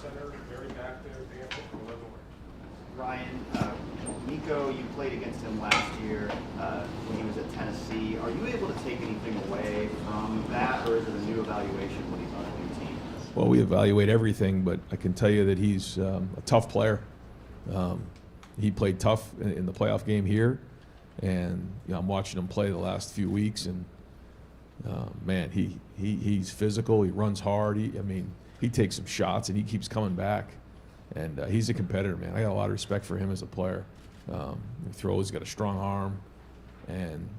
center, very active, dancing, we love him. Ryan, Nico, you played against him last year when he was at Tennessee. Are you able to take anything away from that, or is it a new evaluation when he's on a new team? Well, we evaluate everything, but I can tell you that he's a tough player. He played tough in the playoff game here, and I'm watching him play the last few weeks, and man, he's physical. He runs hard. He takes some shots, and he keeps coming back. And he's a competitor, man. I got a lot of respect for him as a player. He throws, he's got a strong arm, and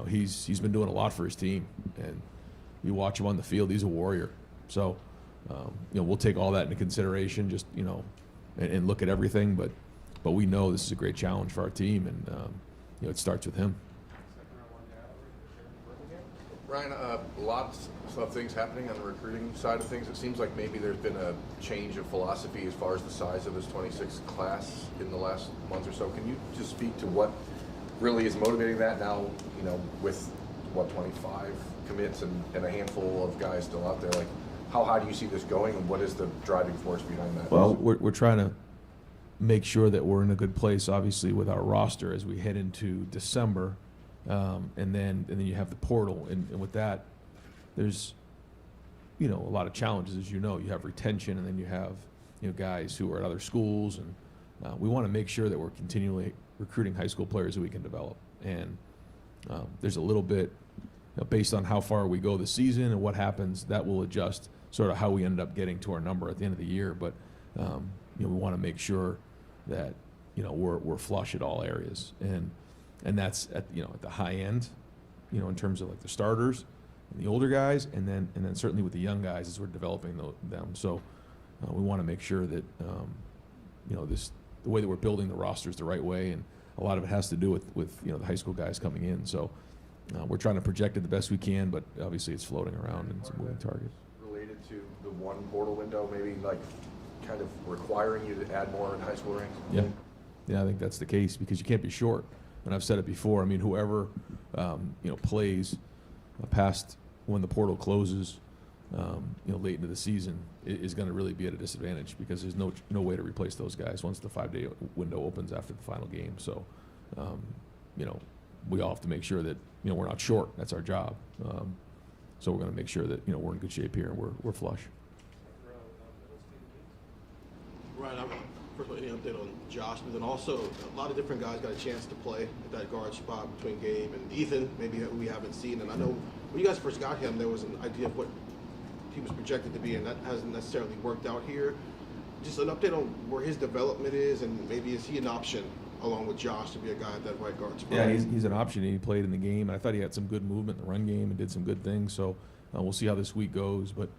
he's been doing a lot for his team. And you watch him on the field, he's a warrior. So we'll take all that into consideration, just and look at everything. But we know this is a great challenge for our team, and it starts with him. Ryan, lots of things happening on the recruiting side of things. It seems like maybe there's been a change of philosophy as far as the size of this 26 class in the last month or so. Can you just speak to what really is motivating that now, with 25 commits and a handful of guys still out there? Like, how high do you see this going, and what is the driving force behind that? Well, we're trying to make sure that we're in a good place, obviously, with our roster as we head into December. And then you have the portal, and with that, there's a lot of challenges, as you know. You have retention, and then you have guys who are at other schools, and we want to make sure that we're continually recruiting high school players that we can develop. And there's a little bit based on how far we go this season and what happens, that will adjust sort of how we ended up getting to our number at the end of the year. But we want to make sure that we're flush at all areas, and that's at the high end, in terms of like the starters and the older guys, and then certainly with the young guys as we're developing them. So we want to make sure that the way that we're building the roster is the right way, and a lot of it has to do with the high school guys coming in. So we're trying to project it the best we can, but obviously it's floating around and it's a moving target. Related to the one portal window, maybe like kind of requiring you to add more in high school ranks? Yeah, I think that's the case, because you can't be short. And I've said it before. Whoever plays past when the portal closes, late into the season, is going to really be at a disadvantage, because there's no way to replace those guys once the 5-day window opens after the final game. So, we all have to make sure that we're not short. That's our job. So we're going to make sure that we're in good shape here and we're flush. Right. First of all, any update on Josh? But then also, a lot of different guys got a chance to play at that guard spot between Gabe and Ethan, maybe who we haven't seen. And I know when you guys first got him, there was an idea of what he was projected to be, and that hasn't necessarily worked out here. Just an update on where his development is, and maybe is he an option along with Josh to be a guy at that right guard spot? Yeah, he's an option. He played in the game, and I thought he had some good movement in the run game and did some good things. So we'll see how this week goes, but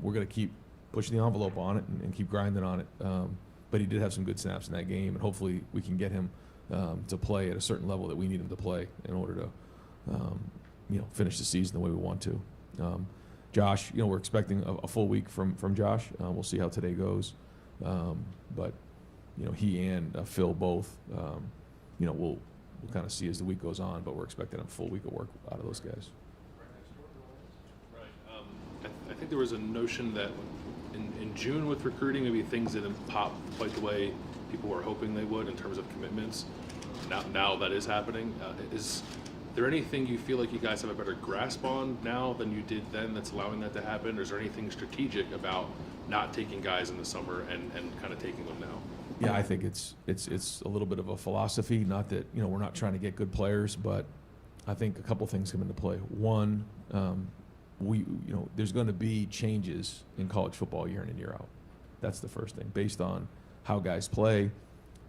we're going to keep pushing the envelope on it and keep grinding on it. But he did have some good snaps in that game, and hopefully we can get him to play at a certain level that we need him to play in order to finish the season the way we want to. Josh, we're expecting a full week from Josh. We'll see how today goes. But he and Phil both, we'll kind of see as the week goes on, but we're expecting a full week of work out of those guys. Right. I think there was a notion that in June with recruiting, maybe things didn't pop quite the way people were hoping they would in terms of commitments. Now that is happening. Is there anything you feel like you guys have a better grasp on now than you did then that's allowing that to happen? Or is there anything strategic about not taking guys in the summer and kind of taking them now? Yeah, I think it's a little bit of a philosophy. Not that we're not trying to get good players, but I think a couple things come into play. One, there's going to be changes in college football year in and year out. That's the first thing, based on how guys play,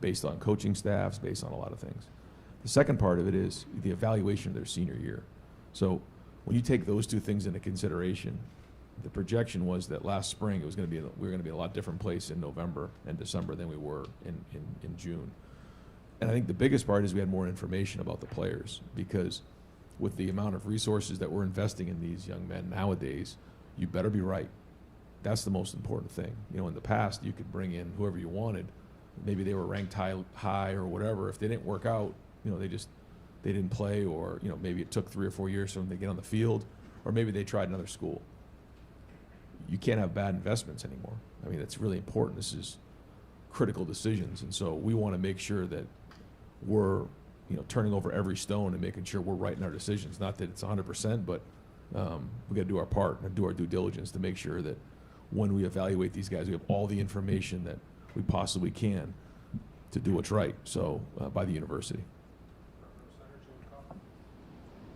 based on coaching staffs, based on a lot of things. The second part of it is the evaluation of their senior year. So when you take those two things into consideration, the projection was that last spring we were going to be a lot different place in November and December than we were in June. And I think the biggest part is we had more information about the players, because with the amount of resources that we're investing in these young men nowadays, you better be right. That's the most important thing. In the past, you could bring in whoever you wanted. Maybe they were ranked high or whatever. If they didn't work out, they didn't play, or maybe it took 3 or 4 years for them to get on the field, or maybe they tried another school. you can't have bad investments anymore. I mean, it's really important. This is critical decisions, and so we want to make sure that we're, turning over every stone and making sure we're right in our decisions. Not that it's 100%, but we got to do our part and do our due diligence to make sure that when we evaluate these guys, we have all the information that we possibly can to do what's right. So by the university.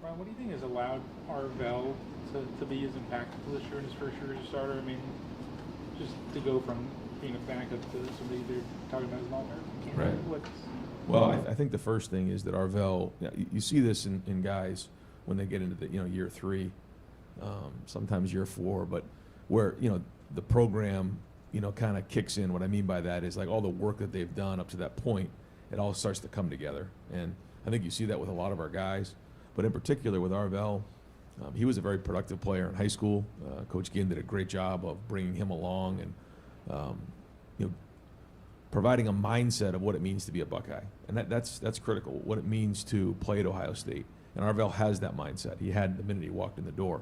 Ron, what do you think has allowed Arvell to be as impactful this year in his first year as a starter? I mean, just to go from being a backup to somebody they're talking about as an all-American candidate. Right. What's Well, I think the first thing is that Arvell, you see this in guys when they get into the year 3, sometimes year 4, but where the program kind of kicks in. What I mean by that is like all the work that they've done up to that point, it all starts to come together. And I think you see that with a lot of our guys, but in particular with Arvell, he was a very productive player in high school. Coach Ginn did a great job of bringing him along and providing a mindset of what it means to be a Buckeye, and that's critical. What it means to play at Ohio State, and Arvell has that mindset. He had the minute he walked in the door,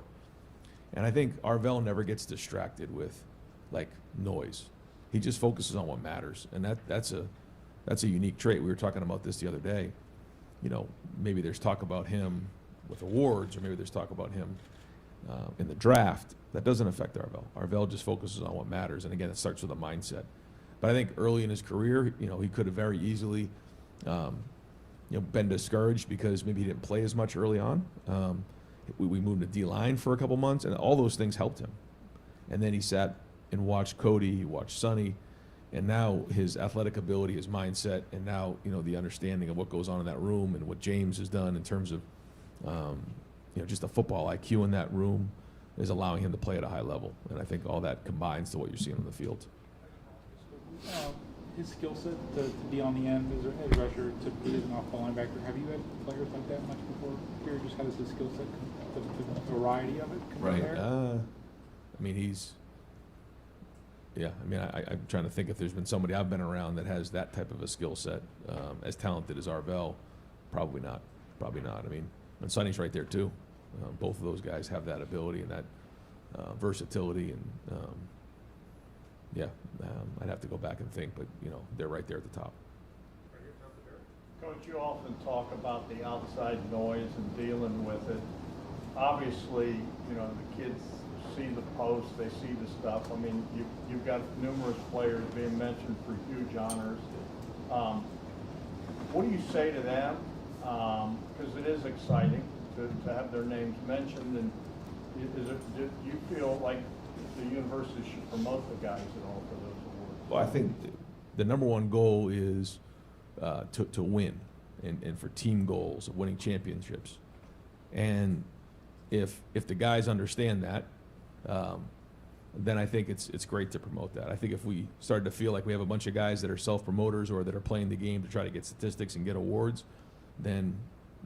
and I think Arvell never gets distracted with like noise. He just focuses on what matters, and that's a unique trait. We were talking about this the other day. Maybe there's talk about him with awards, or maybe there's talk about him in the draft. That doesn't affect Arvell. Arvell just focuses on what matters, and again, it starts with a mindset. But I think early in his career, he could have very easily, been discouraged because maybe he didn't play as much early on. We moved to D-line for a couple months, and all those things helped him. And then he sat and watched Cody, he watched Sonny, and now his athletic ability, his mindset, and now the understanding of what goes on in that room and what James has done in terms of just the football IQ in that room is allowing him to play at a high level. And I think all that combines to what you're seeing on the field. his skill set to be on the end as a rusher, to be as an off-ball linebacker? Have you had players like that much before here? Just how does his skill set, the variety of it compare? I mean, I'm trying to think if there's been somebody I've been around that has that type of a skill set, as talented as Arvell. Probably not. I mean, and Sonny's right there too. Both of those guys have that ability and that versatility, and I'd have to go back and think, but they're right there at the top. Coach, you often talk about the outside noise and dealing with it. Obviously, the kids see the posts, they see the stuff. I mean, you've got numerous players being mentioned for huge honors. What do you say to them? Because it is exciting to have their names mentioned, and do you feel like the university should promote the guys at all for those awards? Well, I think the number one goal is to win, and for team goals of winning championships. And if the guys understand that, then I think it's great to promote that. I think if we start to feel like we have a bunch of guys that are self-promoters or that are playing the game to try to get statistics and get awards, then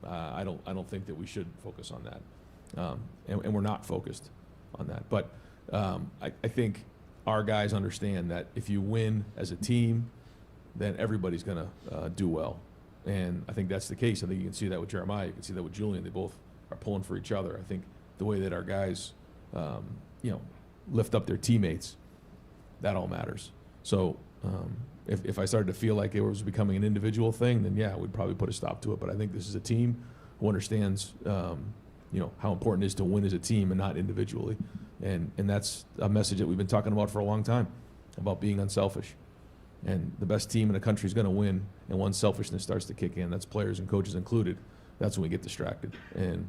I don't think that we should focus on that, and we're not focused on that. But I think our guys understand that if you win as a team, then everybody's going to do well, and I think that's the case. I think you can see that with Jeremiah. You can see that with Julian. They both are pulling for each other. I think the way that our guys, lift up their teammates, that all matters. So if I started to feel like it was becoming an individual thing, then we'd probably put a stop to it. But I think this is a team who understands, how important it is to win as a team and not individually. And that's a message that we've been talking about for a long time, about being unselfish. And the best team in the country is going to win, and once selfishness starts to kick in, that's players and coaches included, that's when we get distracted. And,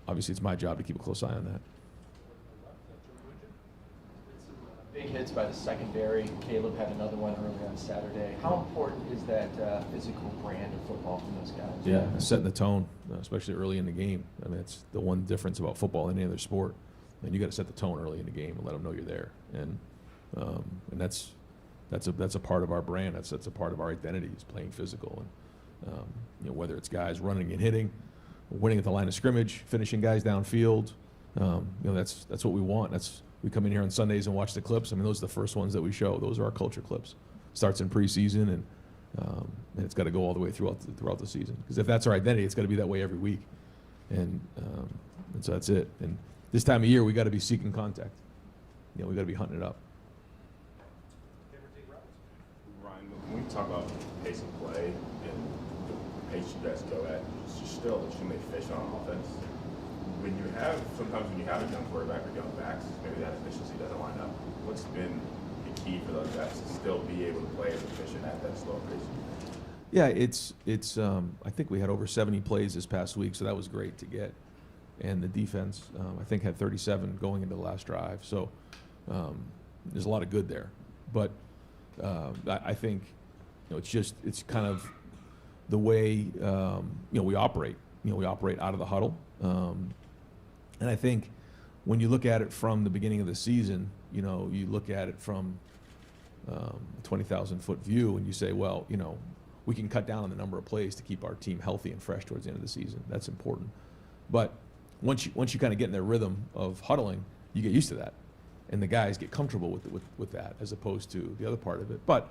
obviously it's my job to keep a close eye on that. Big hits by the secondary. Caleb had another one earlier on Saturday. How important is that physical brand of football from those guys? Yeah, setting the tone, especially early in the game. I mean, it's the one difference about football than any other sport. And you got to set the tone early in the game and let them know you're there. And that's a part of our brand. That's a part of our identity, is playing physical. And whether it's guys running and hitting, winning at the line of scrimmage, finishing guys downfield, that's what we want. We come in here on Sundays and watch the clips. I mean, those are the first ones that we show. Those are our culture clips. Starts in preseason, and it's got to go all the way throughout the season. Because if that's our identity, it's got to be that way every week. And so that's it. And this time of year, we got to be seeking contact. we got to be hunting it up. Ryan, when we talk about pace of play and the pace you guys go at, you're still extremely efficient on offense. Sometimes when you have a young quarterback or young backs, maybe that efficiency doesn't line up. What's been the key for those guys to still be able to play as efficient at that slow pace? Yeah, it's. I think we had over 70 plays this past week, so that was great to get. And the defense, I think, had 37 going into the last drive. So there's a lot of good there. But I think, it's kind of the way we operate. We operate out of the huddle. And I think when you look at it from the beginning of the season, you look at it from a 20,000-foot view, and you say, well, we can cut down on the number of plays to keep our team healthy and fresh towards the end of the season. That's important. But once you kind of get in their rhythm of huddling, you get used to that, and the guys get comfortable with that, as opposed to the other part of it. But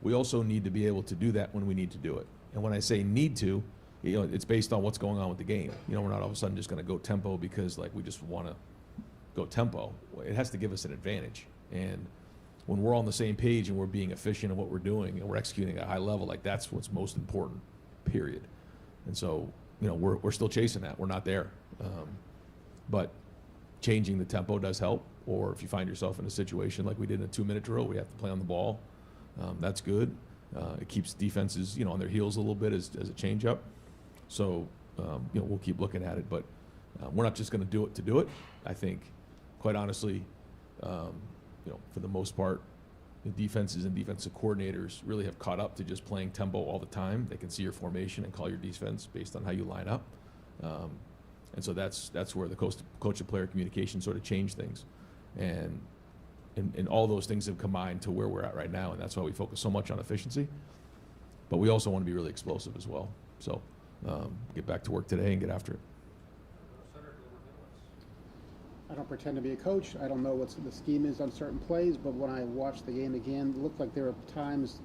we also need to be able to do that when we need to do it. And when I say need to, it's based on what's going on with the game. We're not all of a sudden just going to go tempo because we just want to go tempo. It has to give us an advantage. And when we're all on the same page and we're being efficient in what we're doing and we're executing at a high level, that's what's most important, period. And so, we're still chasing that. We're not there. But changing the tempo does help. Or if you find yourself in a situation like we did in a 2-minute drill, we have to play on the ball. That's good. It keeps defenses, on their heels a little bit as a change-up. So, we'll keep looking at it. But we're not just going to do it to do it. I think, quite honestly, for the most part, the defenses and defensive coordinators really have caught up to just playing tempo all the time. They can see your formation and call your defense based on how you line up. And so that's where the coach and player communication sort of changed things. And all those things have combined to where we're at right now, and that's why we focus so much on efficiency. But we also want to be really explosive as well. So get back to work today and get after it. I don't pretend to be a coach. I don't know what the scheme is on certain plays, but when I watched the game again, it looked like there were times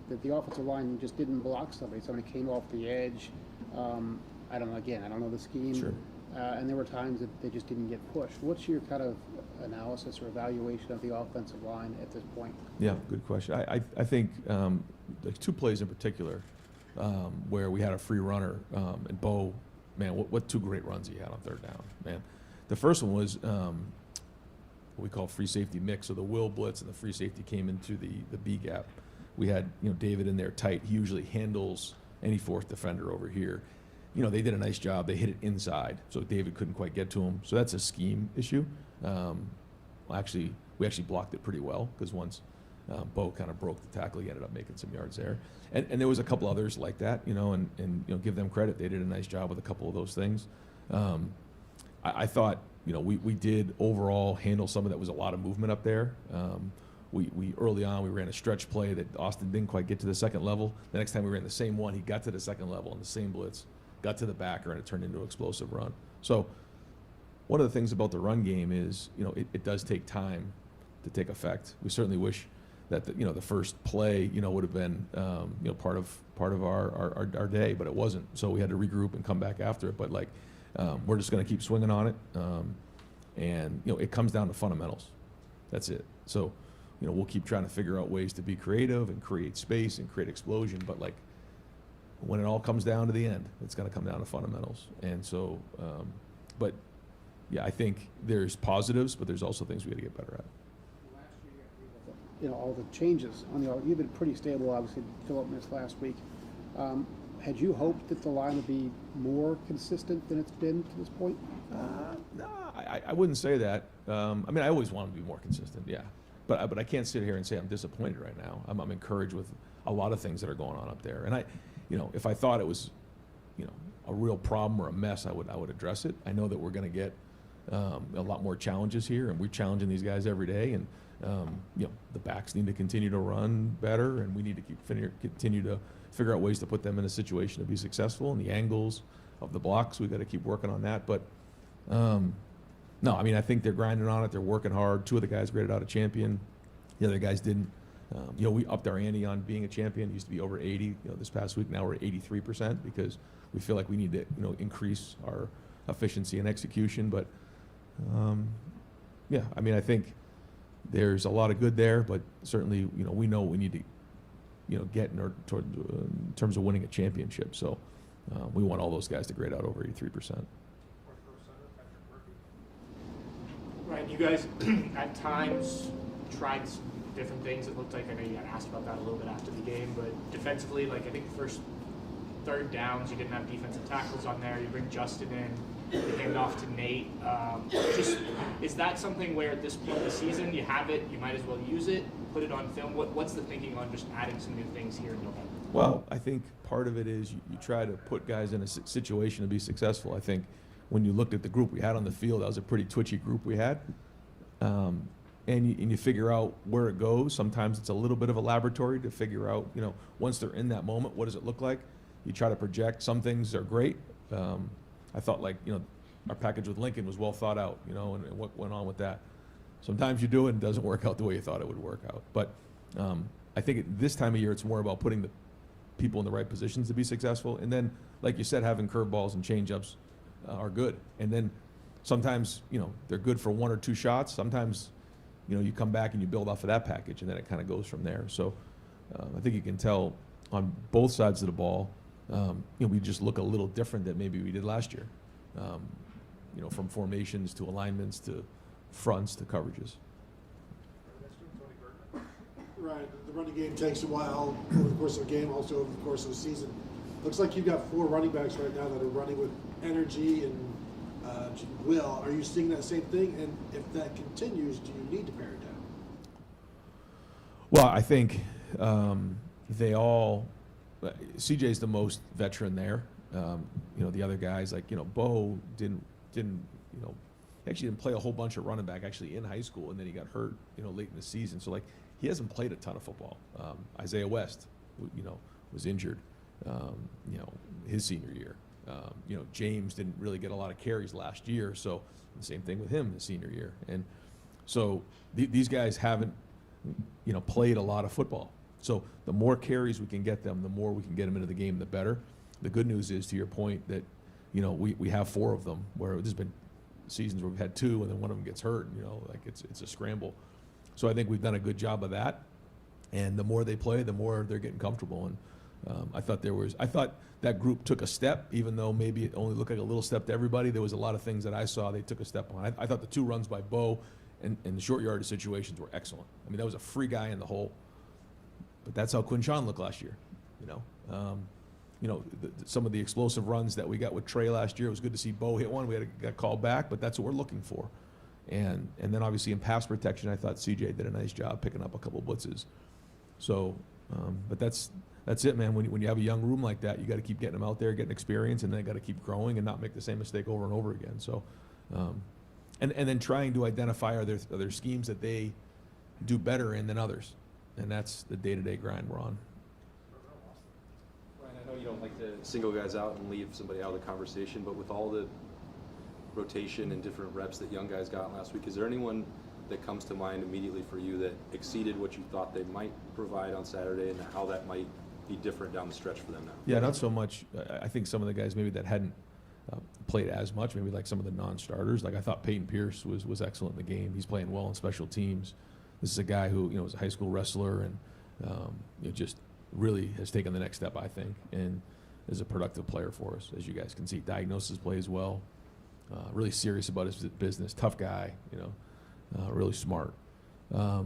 that the offensive line just didn't block somebody. Somebody came off the edge. I don't know. Again, I don't know the scheme. Sure. And there were times that they just didn't get pushed. What's your kind of analysis or evaluation of the offensive line at this point? Yeah, good question. I think there's 2 plays in particular where we had a free runner, and Bo, man, what 2 great runs he had on third down, man. The first one was what we call free safety mix, so the will blitz and the free safety came into the B gap. We had David in there tight. He usually handles any fourth defender over here. They did a nice job. They hit it inside, so David couldn't quite get to him. So that's a scheme issue. We actually blocked it pretty well because once Bo kind of broke the tackle, he ended up making some yards there. And there was a couple others like that, and give them credit. They did a nice job with a couple of those things. I thought, we did overall handle some of that. Was a lot of movement up there. We early on, we ran a stretch play that Austin didn't quite get to the second level. The next time we ran the same one, he got to the second level on the same blitz, got to the backer, and it turned into an explosive run. So one of the things about the run game is, it does take time to take effect. We certainly wish that the first play, would have been, part of our day, but it wasn't. So we had to regroup and come back after it. But we're just going to keep swinging on it, and it comes down to fundamentals. That's it. So, we'll keep trying to figure out ways to be creative and create space and create explosion. But when it all comes down to the end, it's going to come down to fundamentals. And so, but yeah, I think there's positives, but there's also things we got to get better at. Last year, all the changes on you've been pretty stable. Obviously, Philip missed last week. Had you hoped that the line would be more consistent than it's been to this point? No, I wouldn't say that. I always want to be more consistent, yeah. But I can't sit here and say I'm disappointed right now. I'm encouraged with a lot of things that are going on up there. And if I thought it was, a real problem or a mess, I would address it. I know that we're going to get a lot more challenges here, and we're challenging these guys every day. And the backs need to continue to run better, and we need to continue to figure out ways to put them in a situation to be successful. And the angles of the blocks, we've got to keep working on that. But no, I think they're grinding on it. They're working hard. 2 of the guys graded out a champion. The other guys didn't. We upped our ante on being a champion. It used to be over 80. This past week, now we're at 83% because we feel like we need to, increase our efficiency and execution. But yeah, I think there's a lot of good there, but certainly, we know what we need to, get in terms of winning a championship. So we want all those guys to grade out over 83%. Right, you guys at times tried some different things. It looked like, I know you got asked about that a little bit after the game, but defensively, like I think the first third downs, you didn't have defensive tackles on there. You bring Justin in, you hand off to Nate. Is that something where at this point in the season you have it, you might as well use it, put it on film? What's the thinking on just adding some new things here in November? Well, I think part of it is you try to put guys in a situation to be successful. I think when you looked at the group we had on the field, that was a pretty twitchy group we had. And you figure out where it goes. Sometimes it's a little bit of a laboratory to figure out, once they're in that moment, what does it look like? You try to project. Some things are great. I thought our package with Lincoln was well thought out, and what went on with that. Sometimes you do it and it doesn't work out the way you thought it would work out. But I think at this time of year, it's more about putting the people in the right positions to be successful. And then, like you said, having curveballs and changeups are good. And then sometimes, they're good for one or two shots. Sometimes, you come back and you build off of that package, and then it kind of goes from there. So I think you can tell on both sides of the ball, we just look a little different than maybe we did last year. From formations to alignments to fronts to coverages. Right, the running game takes a while over the course of a game, also over the course of a season. Looks like you've got 4 running backs right now that are running with energy and will. Are you seeing that same thing? And if that continues, do you need to pare it down? Well, I think they all. CJ's the most veteran there. The other guys like Bo didn't actually didn't play a whole bunch of running back actually in high school, and then he got hurt late in the season. So he hasn't played a ton of football. Isaiah West, was injured, his senior year. James didn't really get a lot of carries last year, so the same thing with him his senior year. And so these guys haven't, played a lot of football. So the more carries we can get them, the more we can get them into the game, the better. The good news is, to your point, that we have 4 of them, where there's been seasons where we've had 2 and then one of them gets hurt. It's a scramble. So I think we've done a good job of that. And the more they play, the more they're getting comfortable. And I thought that group took a step, even though maybe it only looked like a little step to everybody. There was a lot of things that I saw they took a step on. I thought the 2 runs by Bo and the short yardage situations were excellent. I mean, that was a free guy in the hole. But that's how Quinshon looked last year. Some of the explosive runs that we got with Trey last year, it was good to see Bo hit one. We got called back, but that's what we're looking for. And then obviously in pass protection, I thought CJ did a nice job picking up a couple blitzes. So, but that's it, man. When you have a young room like that, you got to keep getting them out there, getting experience, and then got to keep growing and not make the same mistake over and over again. So, and then trying to identify are there schemes that they do better in than others, and that's the day-to-day grind we're on. Ryan, I know you don't like to single guys out and leave somebody out of the conversation, but with all the rotation and different reps that young guys got last week, is there anyone that comes to mind immediately for you that exceeded what you thought they might provide on Saturday, and how that might be different down the stretch for them now? Yeah, not so much. I think some of the guys maybe that hadn't played as much, maybe like some of the non-starters. Like I thought Peyton Pierce was excellent in the game. He's playing well in special teams. This is a guy who was a high school wrestler and just really has taken the next step, I think, and is a productive player for us. As you guys can see, diagnosis plays well. Really serious about his business. Tough guy, really smart. I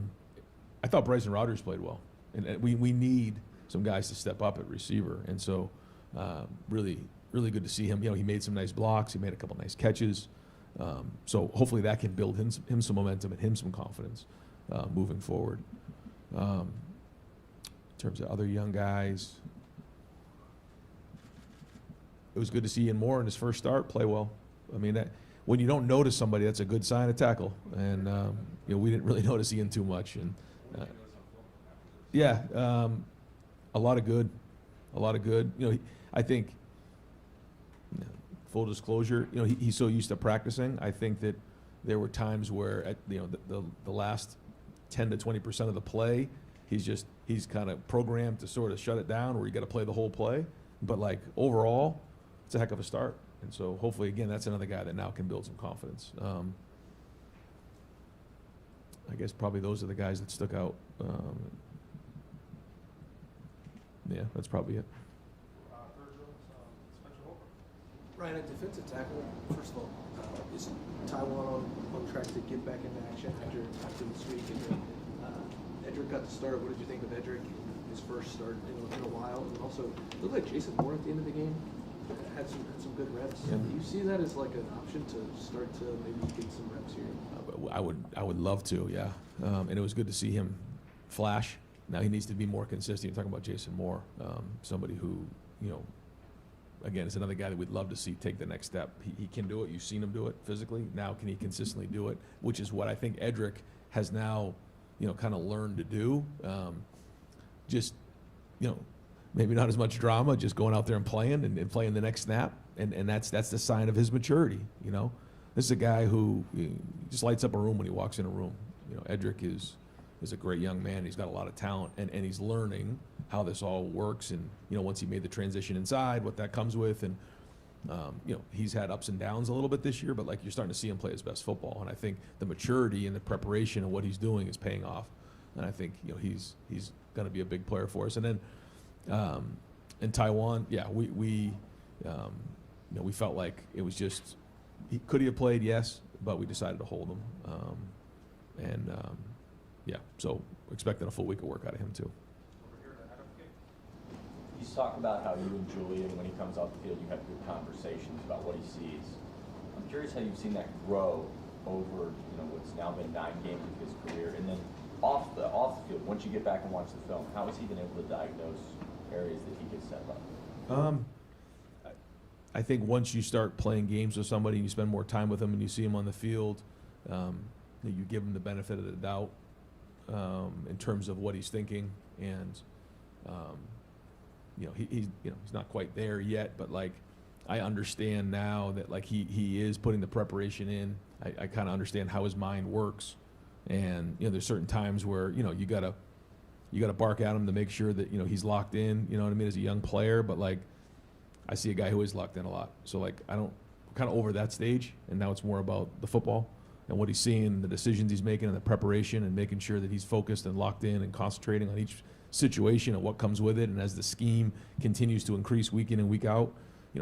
thought Bryson Rogers played well, and we need some guys to step up at receiver, and so really good to see him. He made some nice blocks. He made a couple nice catches. So hopefully that can build him some momentum and him some confidence moving forward. In terms of other young guys, it was good to see Ian Moore in his first start play well. I mean, when you don't notice somebody, that's a good sign of tackle. And we didn't really notice Ian too much. And a lot of good. I think, full disclosure, he's so used to practicing. I think that there were times where at the last 10 to 20% of the play, he's kind of programmed to sort of shut it down, where you got to play the whole play. But like overall, it's a heck of a start. And so hopefully, again, that's another guy that now can build some confidence. I guess probably those are the guys that stuck out. Yeah, that's probably it. Ryan, at defensive tackle, first of all, is Taiwan on track to get back into action after this week? And Edric got the start. What did you think of Edric, his first start in a while? And also, it looked like Jason Moore at the end of the game had some good reps. Yeah. Do you see that as like an option to start to maybe get some reps here? I would love to, yeah. And it was good to see him flash. Now he needs to be more consistent. You're talking about Jason Moore, somebody who, again, is another guy that we'd love to see take the next step. He can do it. You've seen him do it physically. Now can he consistently do it? Which is what I think Edric has now, kind of learned to do. Just, maybe not as much drama, just going out there and playing and playing the next snap. And that's the sign of his maturity, This is a guy who just lights up a room when he walks in a room. Edric is a great young man. He's got a lot of talent, and he's learning how this all works. And, once he made the transition inside, what that comes with. And, he's had ups and downs a little bit this year, but you're starting to see him play his best football. And I think the maturity and the preparation of what he's doing is paying off. And I think, he's going to be a big player for us. And then in Taiwan, yeah, we felt like it was just, could he have played? Yes, but we decided to hold him. Yeah, so expecting a full week of work out of him too. You talk about how you and Julian, when he comes off the field, you have good conversations about what he sees. I'm curious how you've seen that grow over, what's now been 9 games of his career, and then off the field. Once you get back and watch the film, how has he been able to diagnose areas that he could step up? I think once you start playing games with somebody, and you spend more time with them, and you see him on the field, you give him the benefit of the doubt in terms of what he's thinking, and he's not quite there yet, but I understand now that he is putting the preparation in. I kind of understand how his mind works, and there's certain times where you gotta bark at him to make sure that he's locked in. You know what I mean, as a young player, but I see a guy who is locked in a lot, so I'm kind of over that stage, and now it's more about the football and what he's seeing, the decisions he's making, and the preparation, and making sure that he's focused and locked in and concentrating on each situation and what comes with it. And as the scheme continues to increase week in and week out,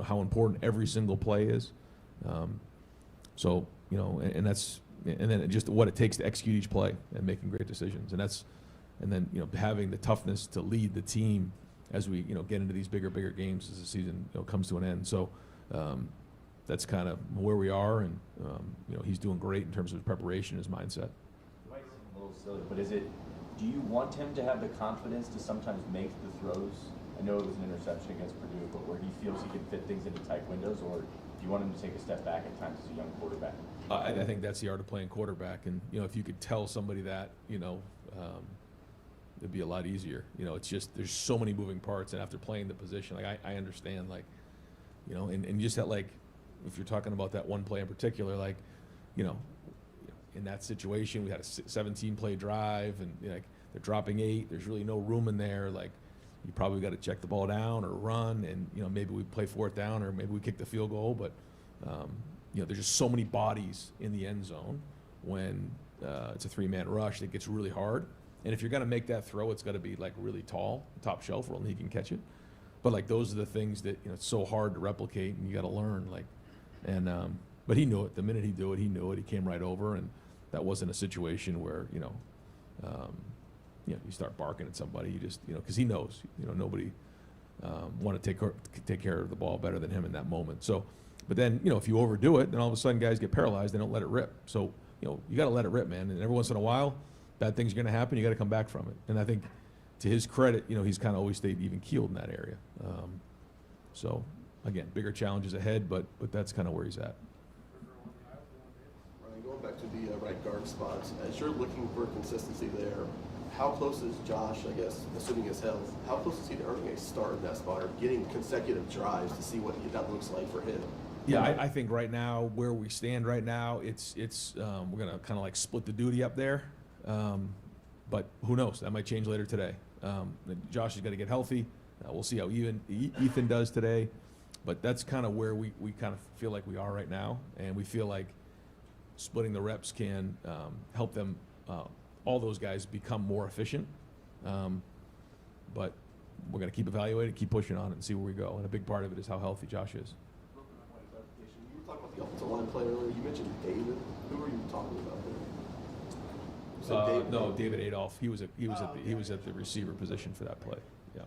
how important every single play is. So and then just what it takes to execute each play and making great decisions. And then having the toughness to lead the team as we get into these bigger games as the season comes to an end. So that's kind of where we are, and he's doing great in terms of his preparation, his mindset. It might seem a little silly, but do you want him to have the confidence to sometimes make the throws? I know it was an interception against Purdue, but where he feels he can fit things into tight windows, or do you want him to take a step back at times as a young quarterback? I think that's the art of playing quarterback, and if you could tell somebody that, it'd be a lot easier. It's just there's so many moving parts, and after playing the position, I understand, and just that, if you're talking about that one play in particular, in that situation, we had a 17-play drive, and they're dropping 8. There's really no room in there. You probably got to check the ball down or run, and maybe we play 4th down, or maybe we kick the field goal. But there's just so many bodies in the end zone when it's a 3-man rush that gets really hard. And if you're going to make that throw, it's got to be really tall, top shelf, where only he can catch it. But those are the things that it's so hard to replicate, and you got to learn. But he knew it. The minute he knew it, he came right over, and that wasn't a situation where you start barking at somebody. You just because he knows nobody want to take care of the ball better than him in that moment. So, but then if you overdo it, then all of a sudden guys get paralyzed. They don't let it rip. So you got to let it rip, man. And every once in a while, bad things are going to happen. You got to come back from it. And I think, to his credit, he's kind of always stayed even keeled in that area. So again, bigger challenges ahead, but that's kind of where he's at. Ryan, going back to the right guard spots, as you're looking for consistency there, how close is Josh, I guess, assuming his health, how close is he to earning a start in that spot or getting consecutive drives to see what that looks like for him? Yeah, I think right now, where we stand right now, it's we're going to kind of split the duty up there. But who knows? That might change later today. Josh has got to get healthy. We'll see how Ethan does today. But that's kind of where we kind of feel like we are right now. And we feel like splitting the reps can help them all those guys become more efficient. But we're going to keep evaluating, keep pushing on it, and see where we go. And a big part of it is how healthy Josh is. You were talking about the offensive line play earlier. You mentioned David. Who were you talking about there? You said David. No, David Adolph. He was at the receiver position for that play. Yeah.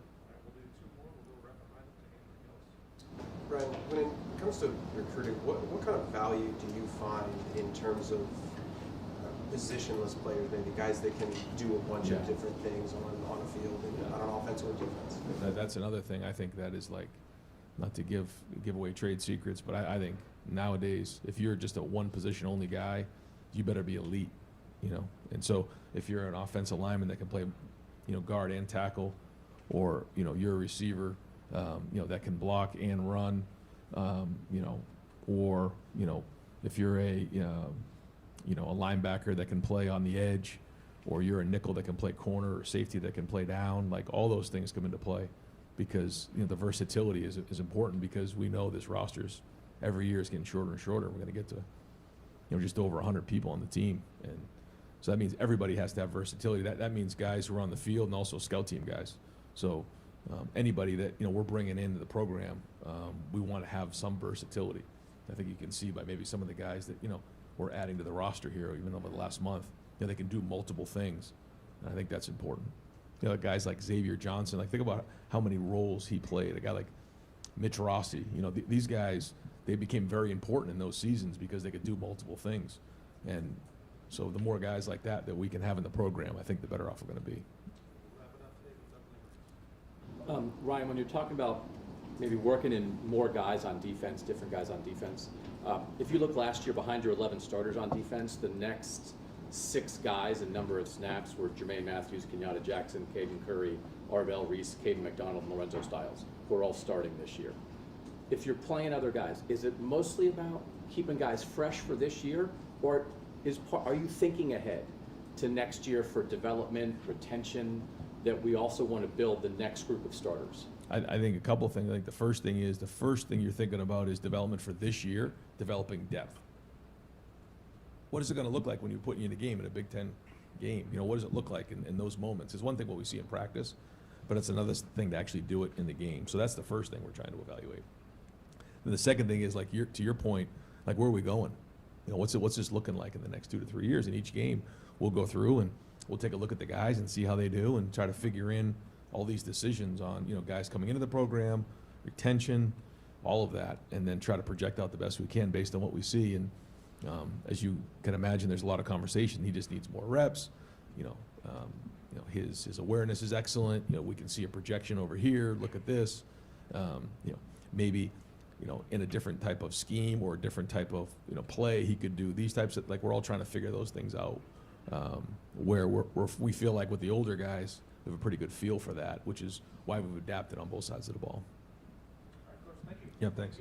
Brian, when it comes to recruiting, what kind of value do you find in terms of positionless players, maybe guys that can do a bunch of different things on a field, and on offense or defense? That's another thing. I think that is like, not to give away trade secrets, but I think nowadays, if you're just a one position only guy, you better be elite, And so if you're an offensive lineman that can play, guard and tackle, or you're a receiver, that can block and run, or if you're a linebacker that can play on the edge, or you're a nickel that can play corner, or safety that can play down, like all those things come into play, because the versatility is important, because we know this roster's every year is getting shorter and shorter. We're going to get to just over 100 people on the team, and so that means everybody has to have versatility. That means guys who are on the field and also scout team guys. So anybody that we're bringing into the program, we want to have some versatility. I think you can see by maybe some of the guys that we're adding to the roster here, even over the last month, they can do multiple things, and I think that's important. Guys like Xavier Johnson, like think about how many roles he played. A guy like Mitch Rossi, these guys, they became very important in those seasons because they could do multiple things, and so the more guys like that we can have in the program, I think the better off we're going to be. Ryan, when you're talking about maybe working in more guys on defense, different guys on defense, if you look last year behind your 11 starters on defense, the next 6 guys in number of snaps were Jermaine Matthews, Kenyatta Jackson, Caden Curry, Arvell Reese, Caden McDonald, and Lorenzo Stiles, who are all starting this year. If you're playing other guys, is it mostly about keeping guys fresh for this year, or are you thinking ahead to next year for development, retention, that we also want to build the next group of starters? I think a couple of things. I think the first thing you're thinking about is development for this year, developing depth. What is it going to look like when you put you in a game, in a Big Ten game? What does it look like in those moments? It's one thing what we see in practice, but it's another thing to actually do it in the game. So that's the first thing we're trying to evaluate. And the second thing is, like, to your point, like, where are we going? What's this looking like in the next 2 to 3 years? In each game, we'll go through and we'll take a look at the guys and see how they do, and try to figure in all these decisions on guys coming into the program, retention, all of that, and then try to project out the best we can based on what we see. And as you can imagine, there's a lot of conversation. He just needs more reps. His awareness is excellent. We can see a projection over here. Look at this. Maybe in a different type of scheme or a different type of play, he could do these types of, like, we're all trying to figure those things out. Where we feel like with the older guys, we have a pretty good feel for that, which is why we've adapted on both sides of the ball. All right, Coach, thank you. Yeah, thanks.